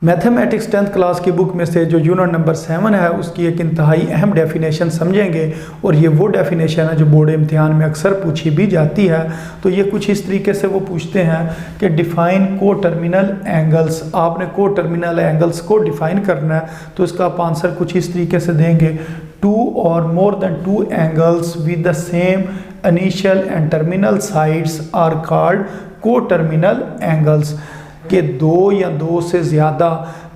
Mathematics 10th class की book में से जो यूनिट नंबर 7 है उसकी एक इंतहाई अहम डेफिनेशन समझेंगे और ये वो डेफिनेशन है जो बोर्ड इम्तिहान में अक्सर पूछी भी जाती है। तो ये कुछ इस तरीके से वो पूछते हैं कि डिफ़ाइन को टर्मिनल एंगल्स। आपने को टर्मिनल एंगल्स को डिफ़ाइन करना है तो इसका आप आंसर कुछ इस तरीके से देंगे, 2 और more than 2 angles with the same initial and terminal sides are called coterminal angles. के 2 या 2 से ज़्यादा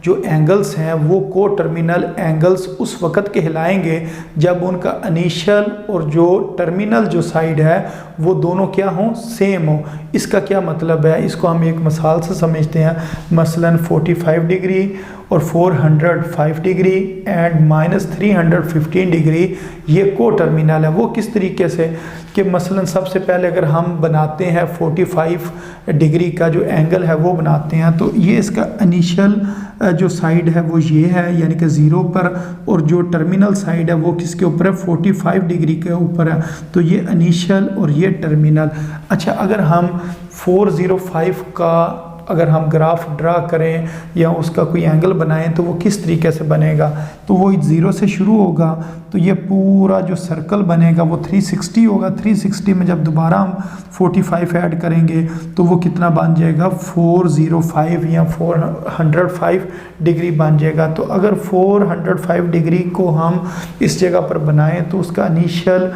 जो एंगल्स हैं वो को टर्मिनल एंगल्स उस वक़्त कहलाएंगे जब उनका इनिशियल और जो टर्मिनल जो साइड है वो दोनों क्या हों, सेम हो। इसका क्या मतलब है, इसको हम एक मिसाल से समझते हैं। मसलन 45 डिग्री और 405 डिग्री एंड -315 डिग्री ये को टर्मिनल है। वो किस तरीके से कि मसलन सबसे पहले अगर हम बनाते हैं 45 डिग्री का जो एंगल है वो बनाते हैं तो ये इसका इनिशियल जो साइड है वो ये है, यानी कि 0 पर, और जो टर्मिनल साइड है वो किसके ऊपर है, 45 डिग्री के ऊपर है। तो ये इनिशियल और ये टर्मिनल। अच्छा, अगर हम 405 का अगर हम ग्राफ ड्रा करें या उसका कोई एंगल बनाएं तो वो किस तरीके से बनेगा, तो वो 0 से शुरू होगा तो ये पूरा जो सर्कल बनेगा वो 360 होगा। 360 में जब दोबारा हम 45 ऐड करेंगे तो वो कितना बन जाएगा, 405 या 405 डिग्री बन जाएगा। तो अगर 405 डिग्री को हम इस जगह पर बनाएं तो उसका इनिशियल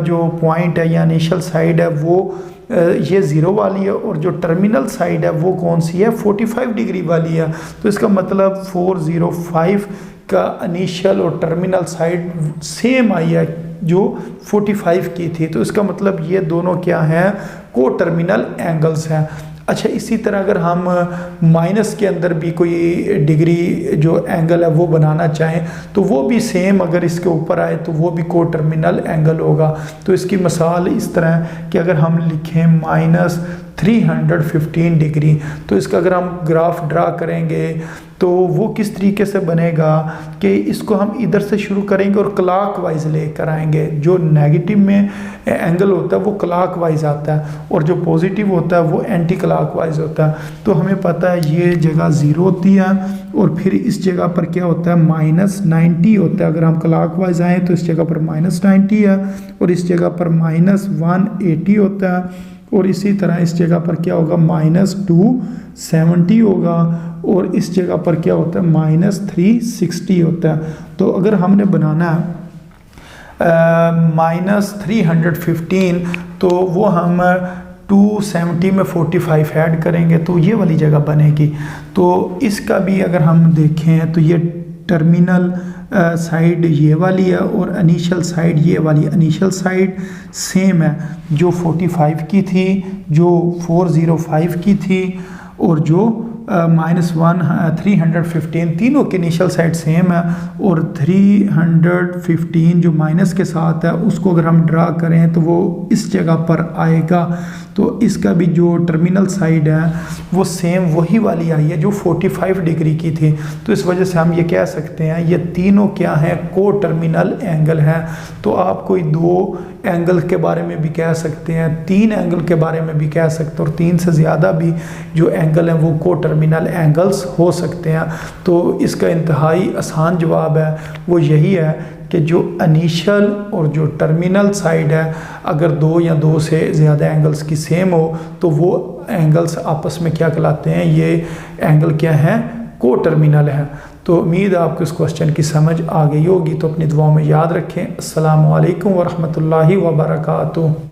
जो पॉइंट है या इनिशियल साइड है वो ये 0 वाली है और जो टर्मिनल साइड है वो कौन सी है, 45 डिग्री वाली है। तो इसका मतलब 405 का इनिशियल और टर्मिनल साइड सेम आई है जो 45 की थी। तो इसका मतलब ये दोनों क्या हैं, को टर्मिनल एंगल्स हैं। अच्छा, इसी तरह अगर हम माइनस के अंदर भी कोई डिग्री जो एंगल है वो बनाना चाहें तो वो भी सेम अगर इसके ऊपर आए तो वो भी को टर्मिनल एंगल होगा। तो इसकी मिसाल इस तरह कि अगर हम लिखें -315 डिग्री तो इसका अगर हम ग्राफ ड्रा करेंगे तो वो किस तरीके से बनेगा कि इसको हम इधर से शुरू करेंगे और क्लॉकवाइज लेकर आएंगे। जो नेगेटिव में एंगल होता है वो क्लॉकवाइज आता है और जो पॉजिटिव होता है वो एंटी क्लॉकवाइज होता है। तो हमें पता है ये जगह 0 होती है और फिर इस जगह पर क्या होता है, -90 होता है। अगर हम क्लॉकवाइज आएँ तो इस जगह पर -90 है और इस जगह पर -180 होता है और इसी तरह इस जगह पर क्या होगा, -270 होगा और इस जगह पर क्या होता है, -360 होता है। तो अगर हमने बनाना है -315 तो वो हम 270 में 45 ऐड करेंगे तो ये वाली जगह बनेगी। तो इसका भी अगर हम देखें तो ये टर्मिनल साइड ये वाली है और इनिशियल साइड ये वाली। इनिशियल साइड सेम है जो 45 की थी, जो 405 की थी और जो -315, तीनों की इनिशियल साइड सेम है। और 315 जो माइनस के साथ है उसको अगर हम ड्रा करें तो वो इस जगह पर आएगा। तो इसका भी जो टर्मिनल साइड है वो सेम वही वाली आई है जो 45 डिग्री की थी। तो इस वजह से हम ये कह सकते हैं ये तीनों क्या हैं, को टर्मिनल एंगल हैं। तो आप कोई 2 एंगल के बारे में भी कह सकते हैं, 3 एंगल के बारे में भी कह सकते हैं और 3 से ज़्यादा भी जो एंगल हैं वो को टर्मिनल एंगल्स हो सकते हैं। तो इसका इंतहाई आसान जवाब है वो यही है कि जो इनिशियल और जो टर्मिनल साइड है अगर 2 या 2 से ज़्यादा एंगल्स की सेम हो तो वो एंगल्स आपस में क्या कहलाते हैं, ये एंगल क्या है, को टर्मिनल है। तो उम्मीद है आपको इस क्वेश्चन की समझ आ गई होगी। तो अपनी दुआओं में याद रखें। अस्सलामु अलैकुम वरहमतुल्लाहि वबरकातुहू।